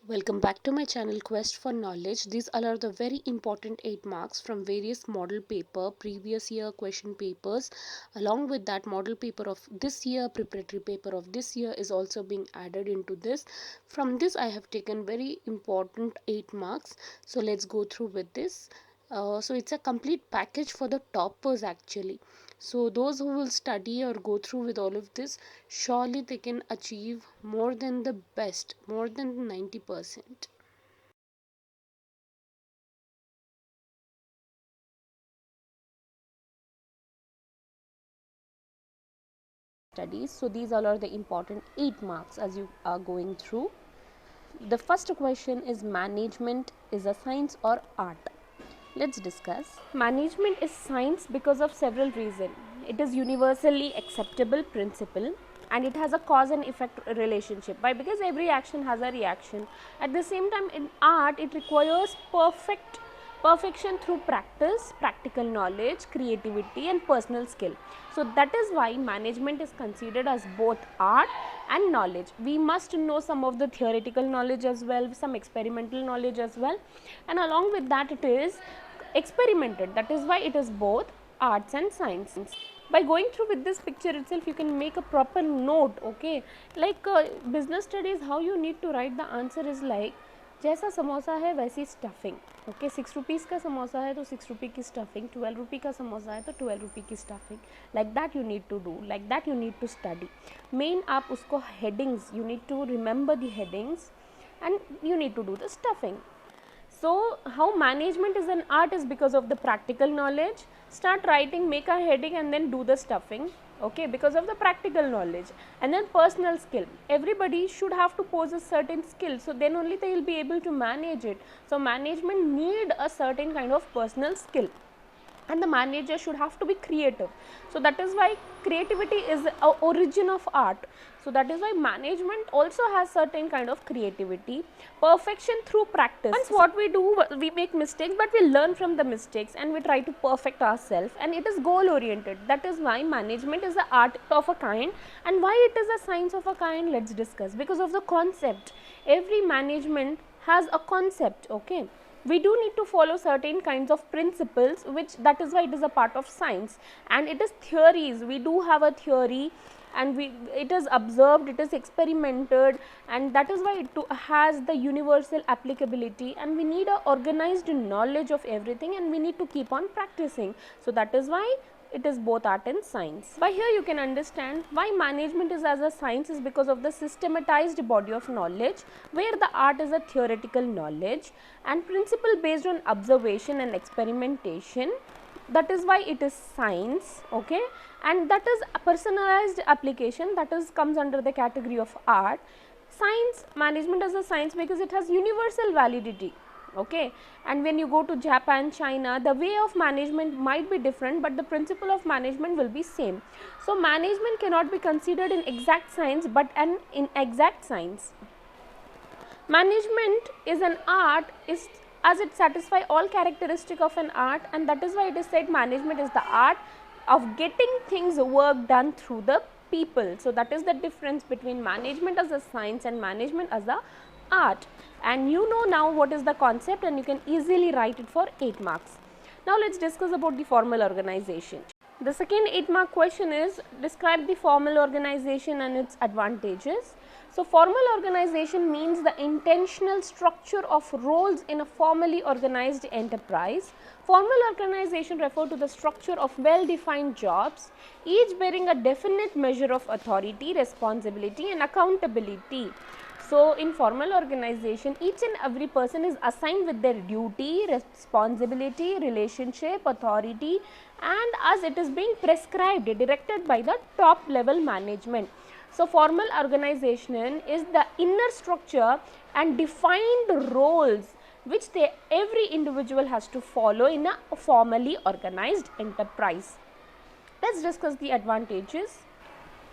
Welcome back to my channel Quest for Knowledge. These are the very important 8 marks from various model paper, previous year question papers. Along with that, model paper of this year, preparatory paper of this year is also being added into this. From this, I have taken very important 8 marks. So let's go through with this. So it's a complete package for the toppers actually. So those who will study or go through with all of this, surely they can achieve more than the best, more than 90%. Studies. So these all are the important 8 marks as you are going through. The first question is, management is a science or art? Let's discuss. Management is science because of several reasons. It is universally acceptable principle and it has a cause and effect relationship. Why? Because every action has a reaction. At the same time, in art, it requires perfection through practice, practical knowledge, creativity and personal skill. So that is why management is considered as both art and knowledge. We must know some of the theoretical knowledge as well, some experimental knowledge as well, and along with that it is experimented. That is why it is both arts and science. By going through with this picture itself, you can make a proper note. Okay, like business studies, how you need to write the answer is like, जैसा समोसा है वैसी stuffing. Okay, 6 rupees का समोसा है तो 6 रुपये की stuffing, 12 रुपये का समोसा है तो 12 रुपये की stuffing. Like that you need to do, like that you need to study. Main आप उसको headings, you need to remember the headings and you need to do the stuffing. So how management is an art is because of the practical knowledge. Start writing, make a heading and then do the stuffing. Okay, because of the practical knowledge. And then personal skill. Everybody should have to pose a certain skill, so then only they will be able to manage it. So management need a certain kind of personal skill. And the manager should have to be creative. So that is why creativity is a origin of art. So that is why management also has certain kind of creativity. Perfection through practice. Once what we do, we make mistakes, but we learn from the mistakes and we try to perfect ourselves, and it is goal oriented. That is why management is an art of a kind. And why it is a science of a kind, let's discuss. Because of the concept. Every management has a concept. Okay, we do need to follow certain kinds of principles, which that is why it is a part of science. And it is theories. We do have a theory and it is observed, it is experimented, and that is why it has the universal applicability. And we need a organized knowledge of everything, and we need to keep on practicing. So that is why it is both art and science. By here you can understand why management is as a science is because of the systematized body of knowledge, where the art is a theoretical knowledge and principle based on observation and experimentation. That is why it is science. Okay, and that is a personalized application, that is comes under the category of art. Science, management as a science because it has universal validity. Okay, and when you go to Japan, China, the way of management might be different, but the principle of management will be same. So management cannot be considered in exact science, but an inexact science. Management is an art is as it satisfy all characteristic of an art, and that is why it is said management is the art of getting things work done through the people. So that is the difference between management as a science and management as a art. And you know now what is the concept, and you can easily write it for 8 marks. Now let's discuss about the formal organization. The second 8 mark question is, describe the formal organization and its advantages. So formal organization means the intentional structure of roles in a formally organized enterprise. Formal organization refer to the structure of well-defined jobs, each bearing a definite measure of authority, responsibility and accountability. So in formal organization, each and every person is assigned with their duty, responsibility, relationship, authority, and as it is being prescribed, directed by the top level management. So formal organization is the inner structure and defined roles which every individual has to follow in a formally organized enterprise. Let's discuss the advantages.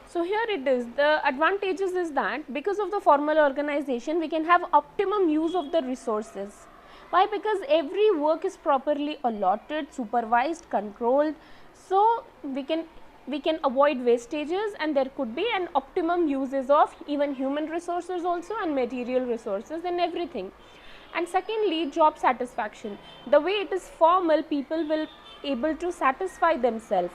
So here it is, the advantages is that because of the formal organization, we can have optimum use of the resources. Why? Because every work is properly allotted, supervised, controlled. So we can we can avoid wastages, and there could be an optimum uses of even human resources also and material resources and everything. And secondly, job satisfaction. The way it is formal, people will able to satisfy themselves.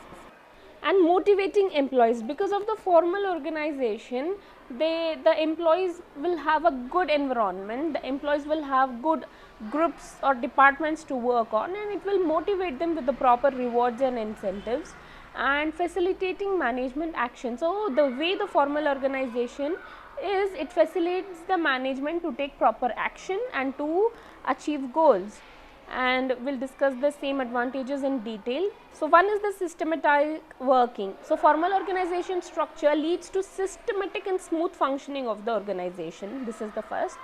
And motivating employees, because of the formal organization, the employees will have a good environment, the employees will have good groups or departments to work on, and it will motivate them with the proper rewards and incentives. And facilitating management action. So the way the formal organization is, it facilitates the management to take proper action and to achieve goals, and we will discuss the same advantages in detail. So one is the systematic working. So formal organization structure leads to systematic and smooth functioning of the organization. This is the first.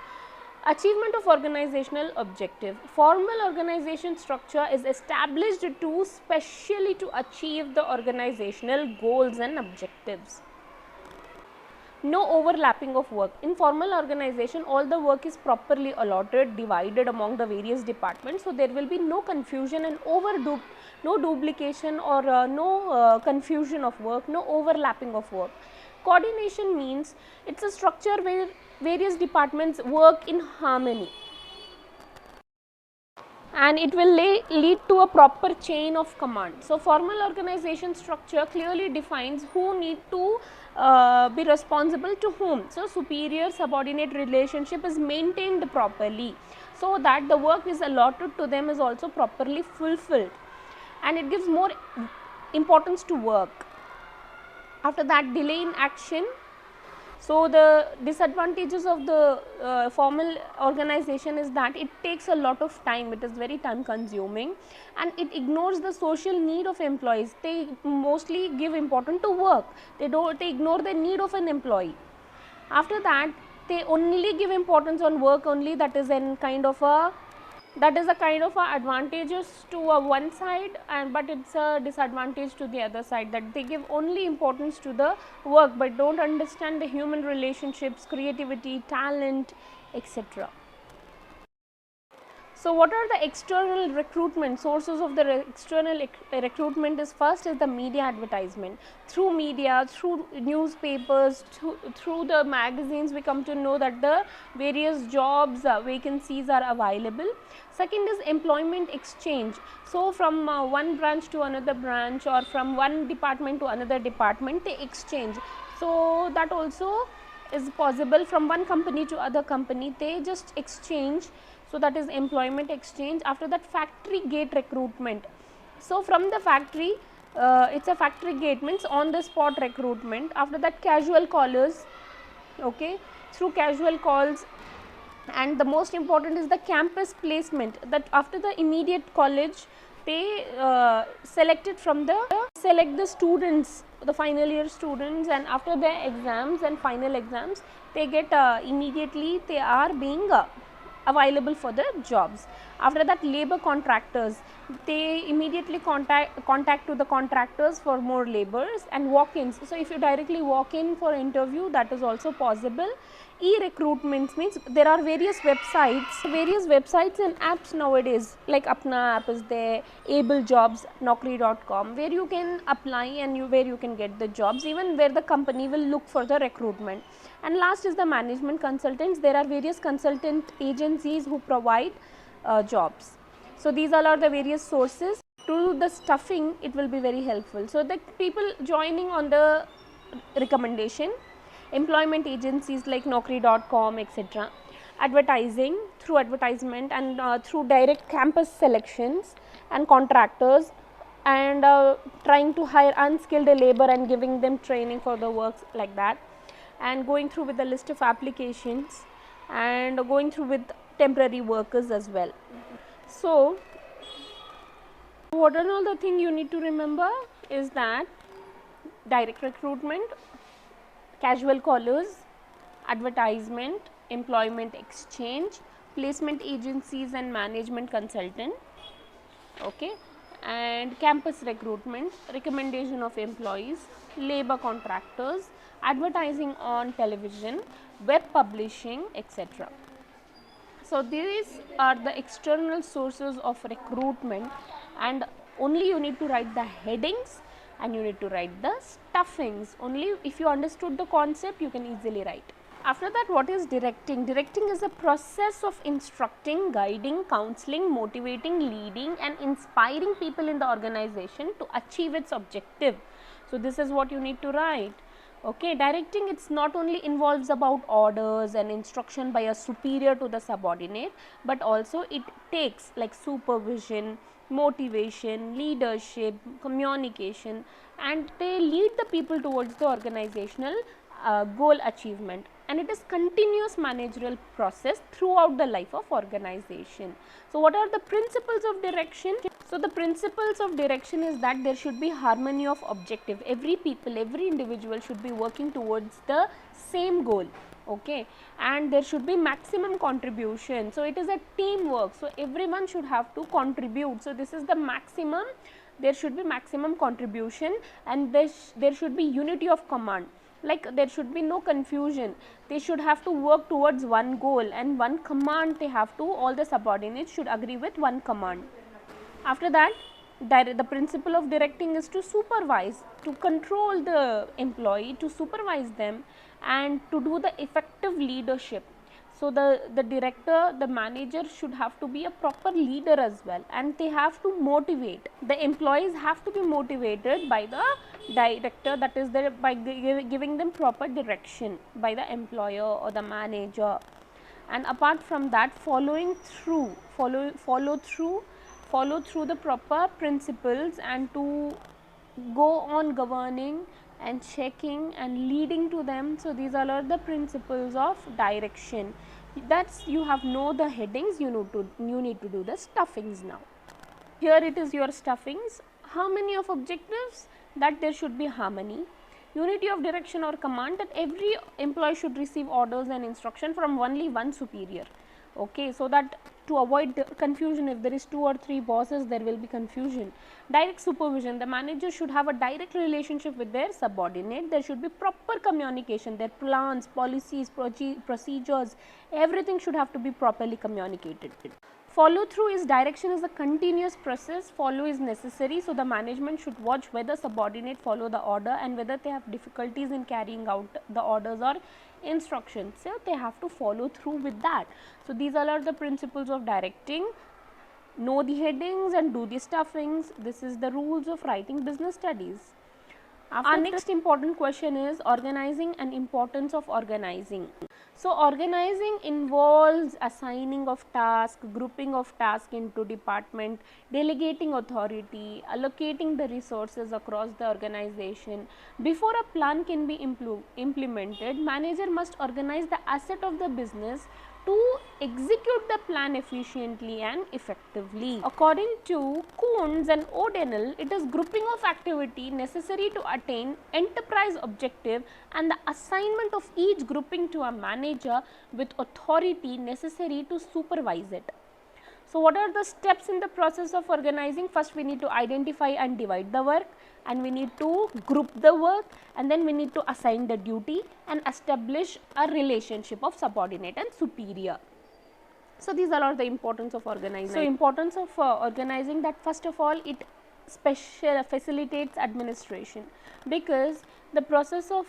Achievement of organizational objective. Formal organization structure is established to specially to achieve the organizational goals and objectives. No overlapping of work. In formal organization, all the work is properly allotted, divided among the various departments, so there will be no confusion and no duplication or no confusion of work, no overlapping of work. Coordination means it's a structure where various departments work in harmony, and it will lead to a proper chain of command. So formal organization structure clearly defines who need to be responsible to whom. So superior subordinate relationship is maintained properly, so that the work is allotted to them is also properly fulfilled, and it gives more importance to work. After that, delay in action. So the disadvantages of the formal organization is that it takes a lot of time, it is very time consuming, and it ignores the social need of employees. They mostly give importance to work, they ignore the need of an employee. After that, they only give importance on work only. That is a kind of a advantages to one side, and but it's a disadvantage to the other side, that they give only importance to the work but don't understand the human relationships, creativity, talent, etc. So what are the external recruitment sources of the external recruitment? Is first is the media advertisement. Through media, through newspapers, through the magazines, we come to know that the various jobs vacancies are available. Second is employment exchange. So from one branch to another branch, or from one department to another department, they exchange. So that also is possible. From one company to other company, they just exchange. So that is employment exchange. After that, factory gate recruitment. So from the factory, it's a factory gate, means on the spot recruitment. After that, casual callers, okay, through casual calls. And the most important is the campus placement, that after the immediate college, they select the students, the final year students, and after their exams and final exams, they get immediately they are being available for the jobs. After that, labor contractors, they immediately contact to the contractors for more laborers. And walk-ins, so if you directly walk in for interview, that is also possible. E-recruitments means there are various websites and apps nowadays, like Apna app is there, Able Jobs, Naukri.com, where you can apply and where you can get the jobs, even where the company will look for the recruitment. And last is the management consultants. There are various consultant agencies who provide jobs. So these all are the various sources. To the stuffing, it will be very helpful. So the people joining on the recommendation, employment agencies like Naukri.com, etc. Advertising, through advertisement, and through direct campus selections, and contractors, and trying to hire unskilled labor and giving them training for the works like that, and going through with the list of applications, and going through with temporary workers as well. So what are all the things you need to remember is that direct recruitment, casual callers, advertisement, employment exchange, placement agencies and management consultant, okay, and campus recruitment, recommendation of employees, labor contractors, advertising on television, web publishing, etc. So these are the external sources of recruitment, and only you need to write the headings and you need to write the stuffings. Only if you understood the concept you can easily write. After that, what is directing? Directing is a process of instructing, guiding, counseling, motivating, leading and inspiring people in the organization to achieve its objective. So this is what you need to write. Okay, directing, it's not only involves about orders and instruction by a superior to the subordinate, but also it takes like supervision, motivation, leadership, communication, and they lead the people towards the organizational goal achievement, and it is continuous managerial process throughout the life of organization. So what are the principles of direction? So the principles of direction is that there should be harmony of objective. Every people, every individual should be working towards the same goal. Okay, and there should be maximum contribution. So it is a teamwork, so everyone should have to contribute. So this is the maximum, there should be maximum contribution, and there should be unity of command. Like there should be no confusion, they should have to work towards one goal and one command. They have to, all the subordinates should agree with one command. After that, the principle of directing is to supervise, to control the employee, to supervise them and to do the effective leadership. So the director, the manager should have to be a proper leader as well, and they have to motivate. The employees have to be motivated by the director, that is by giving them proper direction by the employer or the manager. And apart from that, follow through the proper principles and to go on governing and checking and leading to them. So these all are the principles of direction. That's, you have know the headings, you need to do the stuffings now. Here it is your stuffings. How many of objectives? That there should be harmony, unity of direction or command, that every employee should receive orders and instruction from only one superior. Okay, so that to avoid the confusion, if there is 2 or 3 bosses, there will be confusion. Direct supervision, the manager should have a direct relationship with their subordinate. There should be proper communication, their plans, policies, procedures, everything should have to be properly communicated. Follow through is, direction is a continuous process, follow is necessary, so the management should watch whether subordinate follow the order and whether they have difficulties in carrying out the orders or instructions. So they have to follow through with that. So these all are the principles of directing. Know the headings and do the stuffings. This is the rules of writing business studies. Our next important question is organizing and importance of organizing. So organizing involves assigning of tasks, grouping of tasks into department, delegating authority, allocating the resources across the organization. Before a plan can be implemented, manager must organize the asset of the business to execute the plan efficiently and effectively. According to Kuhns and O'Donnell, it is grouping of activity necessary to attain enterprise objective and the assignment of each grouping to a manager with authority necessary to supervise it. So what are the steps in the process of organizing? First we need to identify and divide the work, and we need to group the work, and then we need to assign the duty and establish a relationship of subordinate and superior. So these are all the importance of organizing. So importance of organizing, that first of all it facilitates administration, because the process of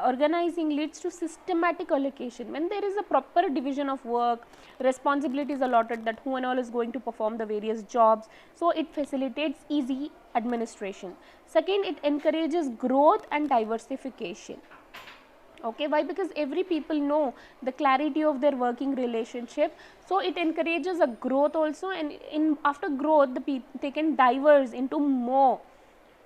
organizing leads to systematic allocation. When there is a proper division of work, responsibilities allotted, that who and all is going to perform the various jobs, so it facilitates easy administration. Second, it encourages growth and diversification. Okay, why? Because every people know the clarity of their working relationship, so it encourages a growth also, and after growth they can diverse into more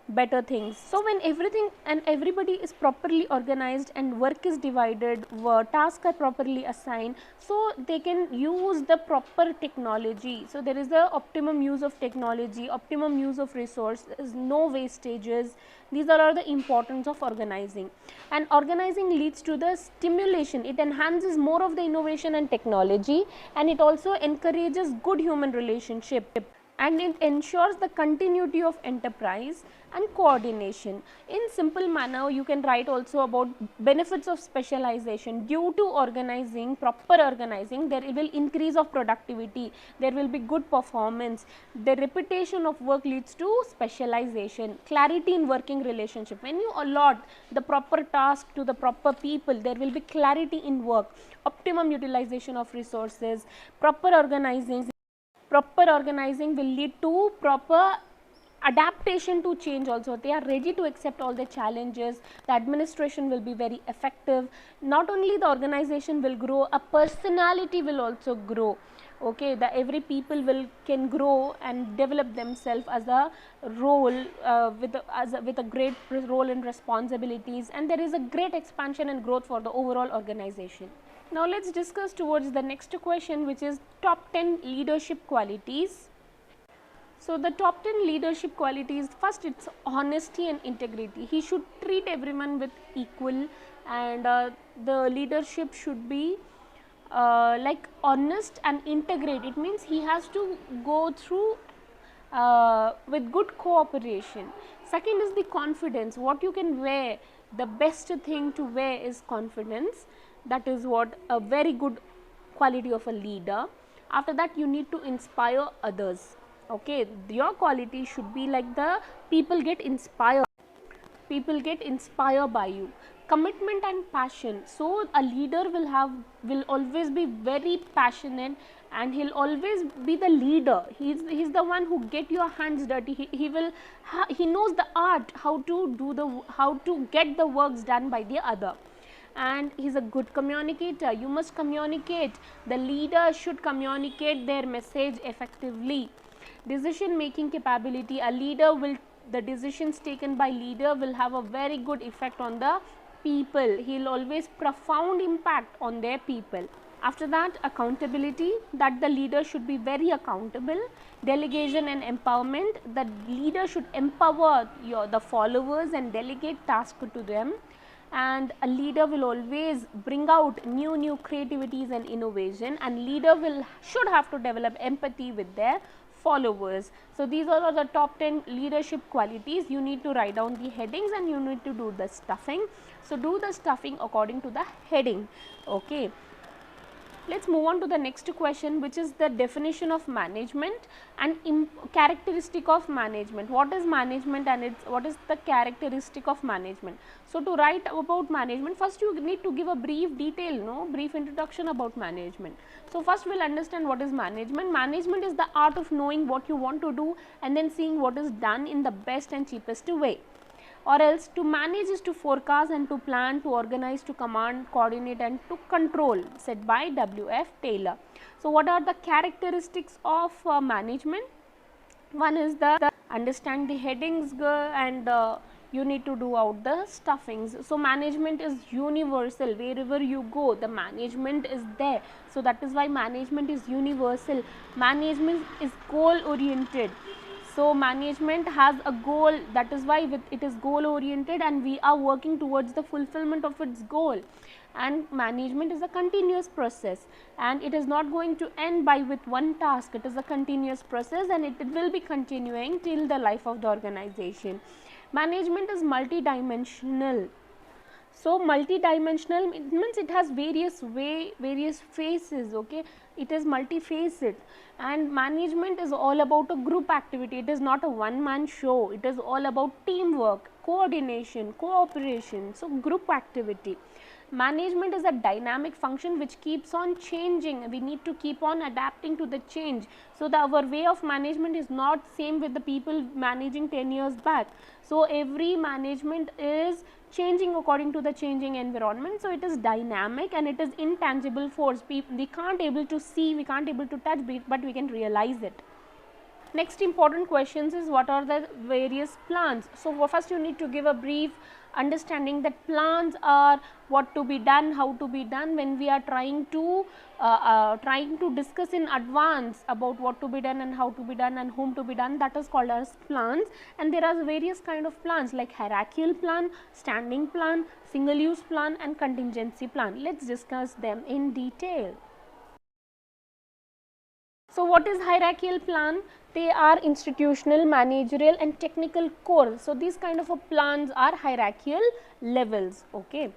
better things. So when everything and everybody is properly organized and work is divided, tasks are properly assigned, so they can use the proper technology. So there is the optimum use of technology, optimum use of resources, no wastages. These are all the importance of organizing. And organizing leads to the stimulation. It enhances more of the innovation and technology, and it also encourages good human relationship. and it ensures the continuity of enterprise and coordination. In simple manner, you can write also about benefits of specialization. Due to organizing, proper organizing, there will increase of productivity, there will be good performance, the repetition of work leads to specialization, clarity in working relationship. When you allot the proper task to the proper people, there will be clarity in work, optimum utilization of resources. Proper organizing will lead to proper adaptation to change also. They are ready to accept all the challenges, the administration will be very effective. Not only the organization will grow, a personality will also grow. Okay, the every people can grow and develop themselves as a role, with a great role and responsibilities, and there is a great expansion and growth for the overall organization. Now let's discuss towards the next question, which is top 10 leadership qualities. So the top 10 leadership qualities, first it's honesty and integrity. He should treat everyone with equal, and the leadership should be like honest and integrate. It means he has to go through with good cooperation. Second is the confidence, what you can wear. The best thing to wear is confidence. That is what a very good quality of a leader. After that, you need to inspire others. Okay, your quality should be like the people get inspired by you. Commitment and passion, so a leader will always be very passionate, and he'll always be the leader. He's the one who get your hands dirty. He knows the art how to get the works done by the other. And he's a good communicator. You must communicate. The leader should communicate their message effectively. Decision making capability, the decisions taken by leader will have a very good effect on the people. He'll always profound impact on their people. After that, accountability, that the leader should be very accountable. Delegation and empowerment, the leader should empower the followers and delegate tasks to them. And a leader will always bring out new creativities and innovation, and leader should have to develop empathy with their followers. So these are the top 10 leadership qualities. You need to write down the headings and you need to do the stuffing. So do the stuffing according to the heading. Okay, let's move on to the next question, which is the definition of management and characteristic of management. What is management and what is the characteristic of management? So to write about management, first you need to give a brief brief introduction about management. So first we'll understand what is management. Management is the art of knowing what you want to do and then seeing what is done in the best and cheapest way. Or else, to manage is to forecast and to plan, to organize, to command, coordinate and to control, said by W.F. Taylor. So what are the characteristics of management? One is the understand the headings and you need to do out the stuffings. So management is universal. Wherever you go, the management is there. So that is why management is universal. Management is goal oriented. So management has a goal, that is why it is goal oriented, and we are working towards the fulfillment of its goal. And management is a continuous process, and it is not going to end with one task. It is a continuous process and it will be continuing till the life of the organization. Management is multidimensional. So multidimensional, it means it has various faces. Okay, it is multifaceted, and management is all about a group activity. It is not a one-man show. It is all about teamwork, coordination, cooperation. So group activity. Management is a dynamic function which keeps on changing. We need to keep on adapting to the change. So our way of management is not same with the people managing 10 years back. So every management is changing according to the changing environment. So it is dynamic and it is intangible force. We can't able to see, we can't able to touch, but we can realize it. Next important questions is what are the various plans. So first you need to give a brief understanding that plans are what to be done, how to be done. When we are trying to discuss in advance about what to be done and how to be done and whom to be done, that is called as plans. And there are various kind of plans like hierarchical plan, standing plan, single use plan and contingency plan. Let's discuss them in detail. So what is hierarchical plan? They are institutional, managerial and technical core. So these kind of plans are hierarchical levels. Okay.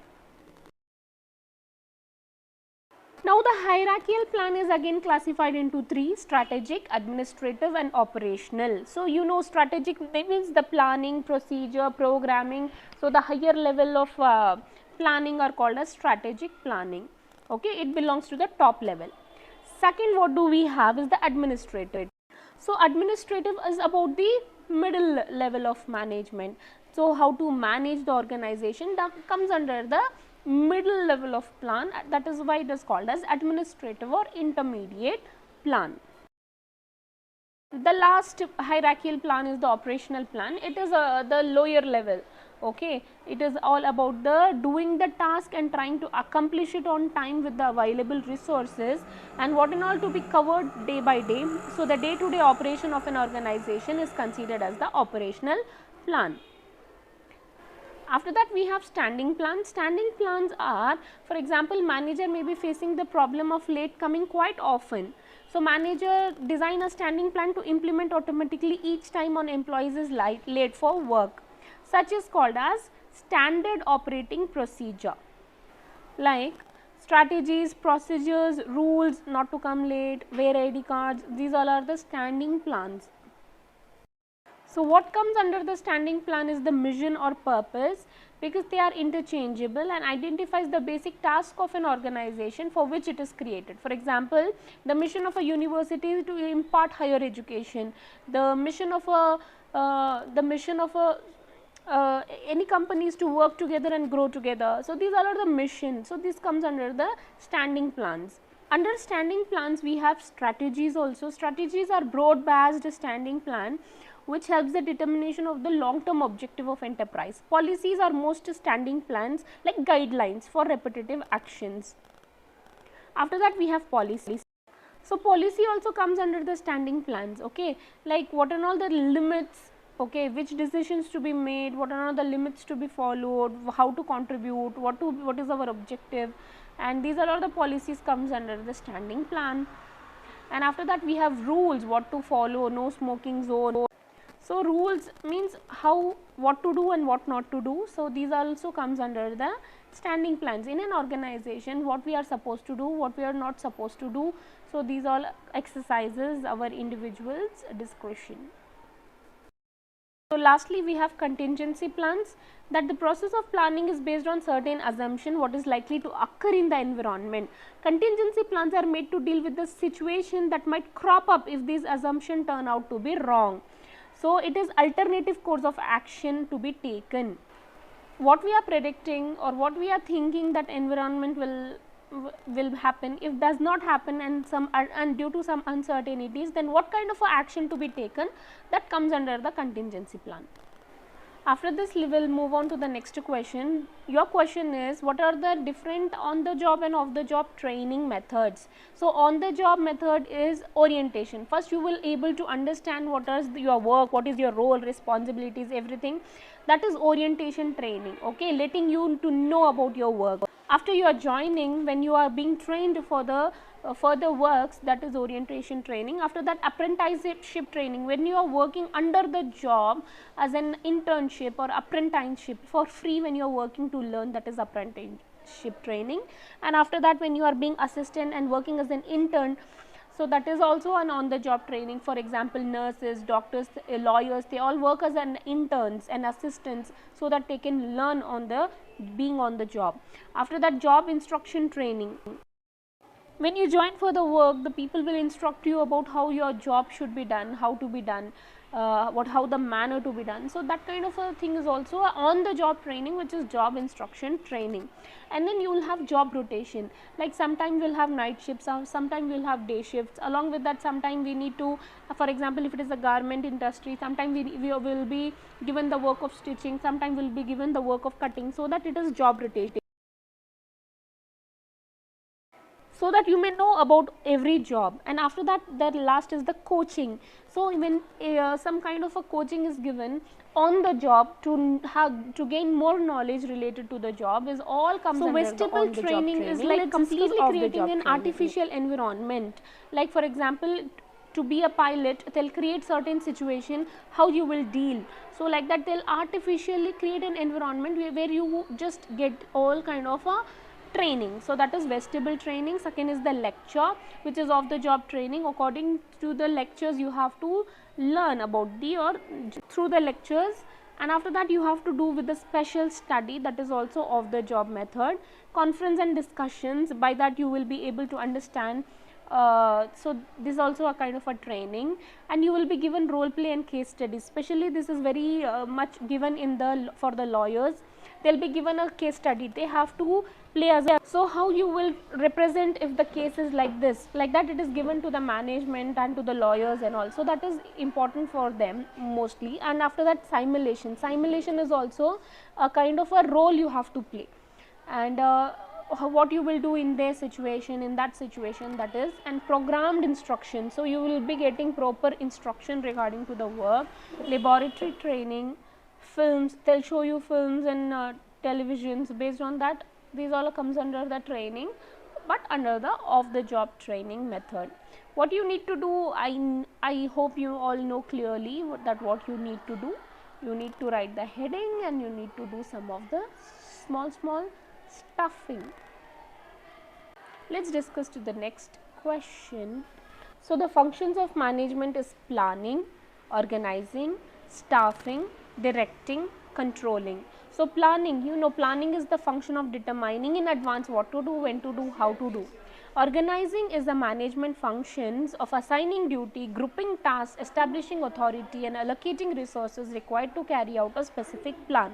Now the hierarchical plan is again classified into three: strategic, administrative and operational. So you know, strategic means the planning, procedure, programming. So the higher level of planning are called as strategic planning. Okay, it belongs to the top level. Second, what do we have is the administrative. So administrative is about the middle level of management. So how to manage the organization, that comes under the middle level of plan, that is why it is called as administrative or intermediate plan. The last hierarchical plan is the operational plan. It is the lower level. Okay, it is all about the doing the task and trying to accomplish it on time with the available resources and what and all to be covered day by day. So the day to day operation of an organization is considered as the operational plan. After that we have standing plans. Standing plans are, for example, manager may be facing the problem of late coming quite often. So manager design a standing plan to implement automatically each time an employee is late for work. Such is called as standard operating procedure. Like strategies, procedures, rules, not to come late, wear ID cards, these all are the standing plans. So what comes under the standing plan is the mission or purpose, because they are interchangeable and identifies the basic task of an organization for which it is created. For example, the mission of a university is to impart higher education. The mission of any companies to work together and grow together. So these are the missions. So this comes under the standing plans. Under standing plans we have strategies also. Strategies are broad based standing plan which helps the determination of the long term objective of enterprise. Policies are most standing plans like guidelines for repetitive actions. After that we have policies. So policy also comes under the standing plans. Okay, like what are all the limits, okay, which decisions to be made, what are all the limits to be followed, how to contribute, what is our objective, and these are all the policies comes under the standing plan. And after that we have rules, what to follow, no smoking zone. So rules means what to do and what not to do. So these also comes under the standing plans. In an organization, what we are supposed to do, what we are not supposed to do. So these all exercises our individual's discretion. So lastly we have contingency plans, that the process of planning is based on certain assumption what is likely to occur in the environment. Contingency plans are made to deal with the situation that might crop up if these assumptions turn out to be wrong. So it is alternative course of action to be taken. What we are predicting or what we are thinking that environment will happen, if does not happen and due to some uncertainties, then what kind of a action to be taken, that comes under the contingency plan. After this we will move on to the next question. Your question is, what are the different on the job and off the job training methods? So on the job method is orientation. First you will able to understand what is your work, what is your role, responsibilities, everything. That is orientation training, okay, letting you to know about your work. After you are joining, when you are being trained for the further works, that is orientation training. After that, apprenticeship training, when you are working under the job as an internship or apprenticeship for free, when you are working to learn, that is apprenticeship training. And after that, when you are being assistant and working as an intern, so that is also an on the job training. For example, nurses, doctors, lawyers, they all work as an interns and assistants, so that they can learn on the being on the job. After that, job instruction training. When you join for the work, the people will instruct you about how your job should be done, how to be done, how the manner to be done. So that kind of a thing is also on the job training, which is job instruction training. And then you will have job rotation, like sometimes we will have night shifts, sometimes we will have day shifts. Along with that, sometimes we need to, for example, if it is a garment industry, sometimes we will be given the work of stitching, sometimes we will be given the work of cutting, so that it is job rotating, so that you may know about every job. And after that, the last is the coaching. So when some kind of a coaching is given on the job to gain more knowledge related to the job, is all comes under the on the job training. Is like completely creating an artificial environment. Like for example, to be a pilot, they'll create certain situation how you will deal. So like that they'll artificially create an environment where you just get all kind of a training. So that is vestibule training. Second is the lecture, which is off the job training. According to the lectures you have to learn about through the lectures, and after that you have to do with the special study, that is also off the job method. Conference and discussions, by that you will be able to understand. So this is also a kind of a training, and you will be given role play and case studies. Especially this is very much given in the for the lawyers. They'll be given a case study, they have to play as a, so how you will represent if the case is like this, like that it is given to the management and to the lawyers and all. So that is important for them mostly. And after that simulation is also a kind of a role you have to play, and what you will do in their situation, in that situation, that is. And programmed instruction, so you will be getting proper instruction regarding to the work. Laboratory training, films, they'll show you films and televisions. Based on that, these all comes under the training, but under the off the job training method. What you need to do, I hope you all know clearly that what you need to do. You need to write the heading, and you need to do some of the small stuffing. Let's discuss to the next question. So the functions of management is planning, organizing, staffing, directing, controlling. So planning, you know, planning is the function of determining in advance what to do, when to do, how to do. Organizing is the management functions of assigning duty, grouping tasks, establishing authority, and allocating resources required to carry out a specific plan.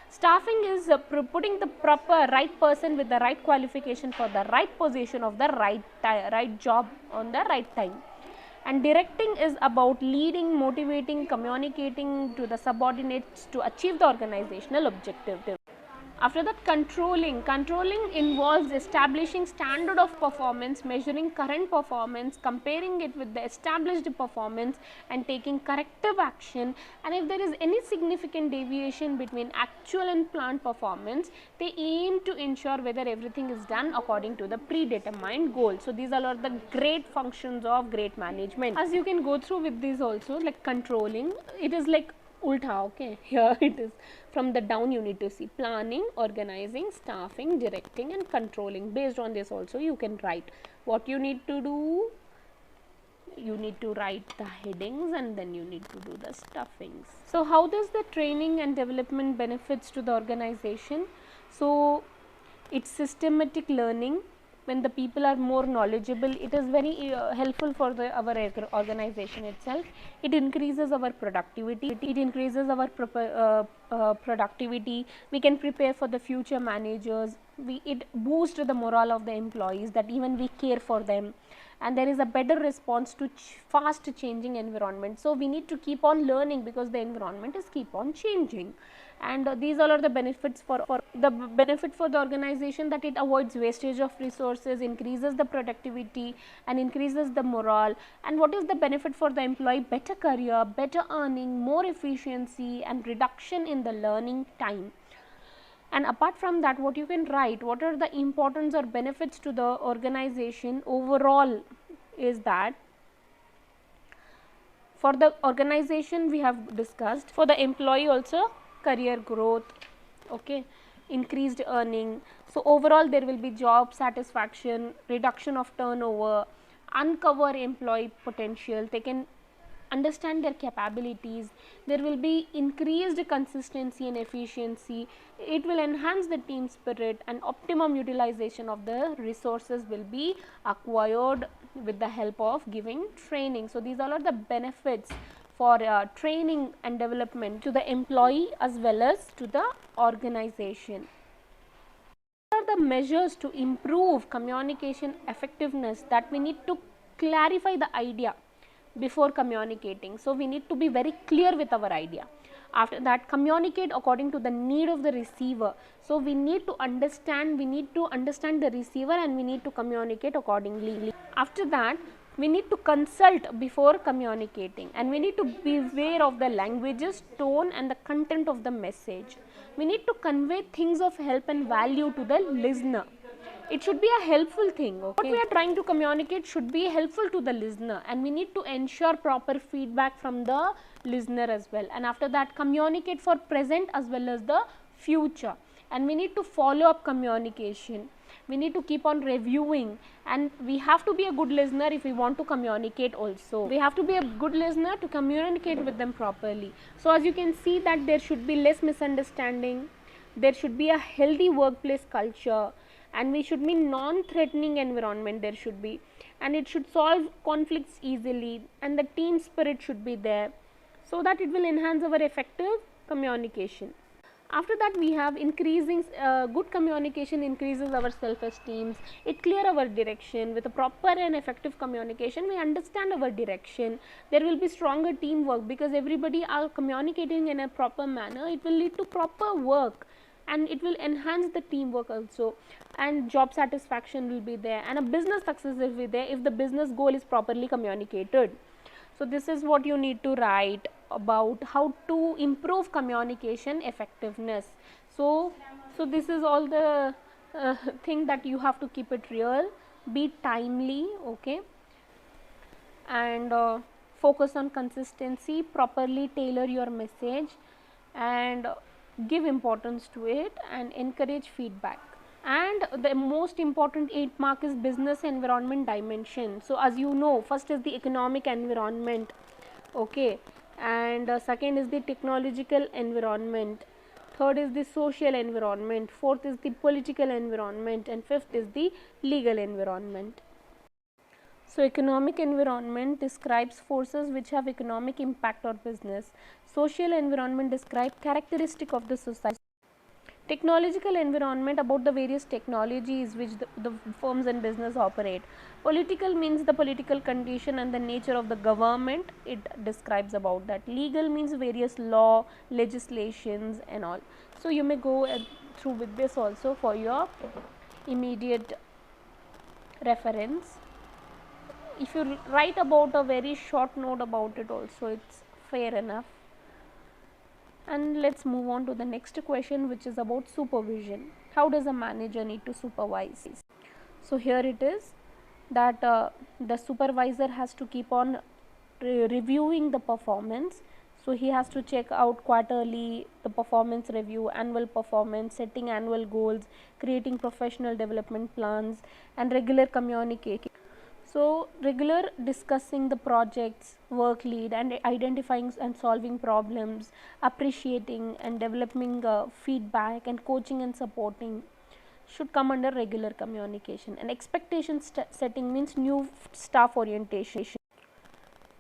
Staffing is putting the proper right person with the right qualification for the right position of the right job on the right time. And directing is about leading, motivating, communicating to the subordinates to achieve the organizational objective. After that, controlling involves establishing standard of performance, measuring current performance, comparing it with the established performance, and taking corrective action. And if there is any significant deviation between actual and planned performance, they aim to ensure whether everything is done according to the predetermined goal. So these are the great functions of great management. As you can go through with these also, like controlling, it is like ulta, okay, here it is from the down. You need to see planning, organizing, staffing, directing, and controlling. Based on this also you can write what you need to do. You need to write the headings, and then you need to do the stuffings. So how does the training and development benefits to the organization? So it's systematic learning. When the people are more knowledgeable, it is very helpful for our organization itself. It increases our productivity. It increases our productivity. We can prepare for the future managers. It boosts the morale of the employees, that even we care for them, and there is a better response to fast changing environment. So we need to keep on learning, because the environment is keep on changing. And these all are the benefits for the benefit for the organization, that it avoids wastage of resources, increases the productivity, and increases the morale. And what is the benefit for the employee? Better career, better earning, more efficiency, and reduction in the learning time. And apart from that, what you can write, what are the importance or benefits to the organization overall, is that for the organization we have discussed, for the employee also career growth, okay, increased earning. So overall there will be job satisfaction, reduction of turnover, uncover employee potential, they can understand their capabilities, there will be increased consistency and efficiency, it will enhance the team spirit, and optimum utilization of the resources will be acquired with the help of giving training. So these all are the benefits for training and development to the employee as well as to the organization. What are the measures to improve communication effectiveness? That we need to clarify the idea before communicating. So we need to be very clear with our idea. After that, communicate according to the need of the receiver. So we need to understand the receiver, and we need to communicate accordingly. After that, we need to consult before communicating, and we need to be aware of the languages, tone, and the content of the message. We need to convey things of help and value to the listener. It should be a helpful thing. Okay, what we are trying to communicate should be helpful to the listener, and we need to ensure proper feedback from the listener as well, and after that communicate for present as well as the future, and we need to follow up communication. We need to keep on reviewing, and we have to be a good listener if we want to communicate also. We have to be a good listener to communicate with them properly. So as you can see that there should be less misunderstanding, there should be a healthy workplace culture, and we should be non-threatening environment there should be, and it should solve conflicts easily, and the team spirit should be there, so that it will enhance our effective communication. After that, we have increasing good communication increases our self-esteem. It clear our direction. With a proper and effective communication, we understand our direction. There will be stronger teamwork because everybody are communicating in a proper manner. It will lead to proper work, and it will enhance the teamwork also, and job satisfaction will be there, and a business success will be there if the business goal is properly communicated. So this is what you need to write about how to improve communication effectiveness. So this is all the thing that you have to keep it real, be timely, okay, and focus on consistency, properly tailor your message, and give importance to it, and encourage feedback. And the most important 8 mark is business environment dimension. So as you know, first is the economic environment, okay, and second is the technological environment, third is the social environment, fourth is the political environment, and fifth is the legal environment. So economic environment describes forces which have economic impact on business. Social environment describes characteristic of the society. Technological environment about the various technologies which the firms and business operate. Political means the political condition and the nature of the government, it describes about that. Legal means various law, legislations and all. So you may go through with this also for your immediate reference. If you write about a very short note about it also, it's fair enough. And let's move on to the next question, which is about supervision. How does a manager need to supervise? So here it is that the supervisor has to keep on reviewing the performance. So he has to check out quarterly the performance review, annual performance, setting annual goals, creating professional development plans, and regular communication. So regular discussing the projects, work lead, and identifying and solving problems, appreciating and developing feedback, and coaching and supporting should come under regular communication. And expectation setting means new staff orientation,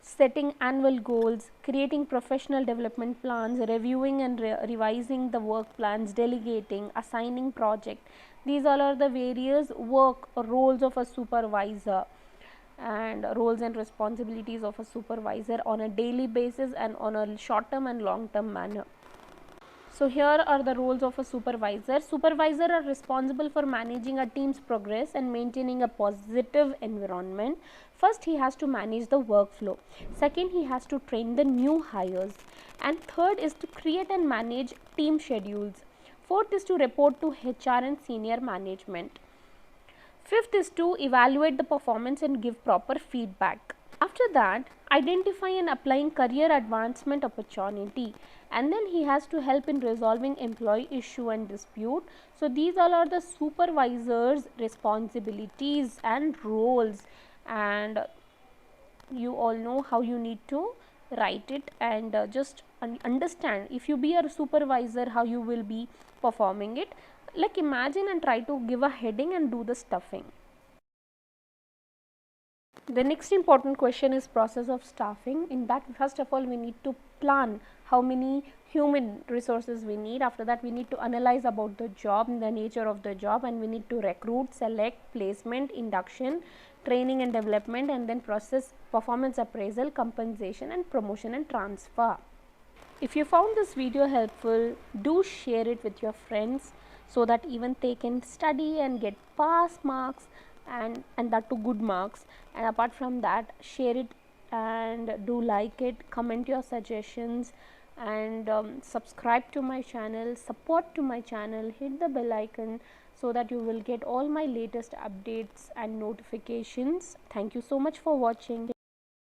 setting annual goals, creating professional development plans, reviewing and revising the work plans, delegating, assigning project. These all are the various work or roles of a supervisor, and roles and responsibilities of a supervisor on a daily basis and on a short term and long term manner. So here are the roles of a supervisor. Supervisor are responsible for managing a team's progress and maintaining a positive environment. First, he has to manage the workflow. Second, he has to train the new hires. And third is to create and manage team schedules. Fourth is to report to HR and senior management. Fifth is to evaluate the performance and give proper feedback. After that, identify and applying career advancement opportunity, and then he has to help in resolving employee issue and dispute. So these all are the supervisor's responsibilities and roles, and you all know how you need to write it, and just understand if you be a supervisor how you will be performing it. Like imagine and try to give a heading and do the stuffing. The next important question is process of staffing. In that, first of all, we need to plan how many human resources we need. After that, we need to analyze about the job and the nature of the job, and we need to recruit, select, placement, induction, training and development, and then process performance appraisal, compensation and promotion and transfer. If you found this video helpful, do share it with your friends so that even they can study and get pass marks, and that to good marks. And apart from that, share it and do like it, comment your suggestions, and subscribe to my channel, support to my channel, hit the bell icon so that you will get all my latest updates and notifications. Thank you so much for watching.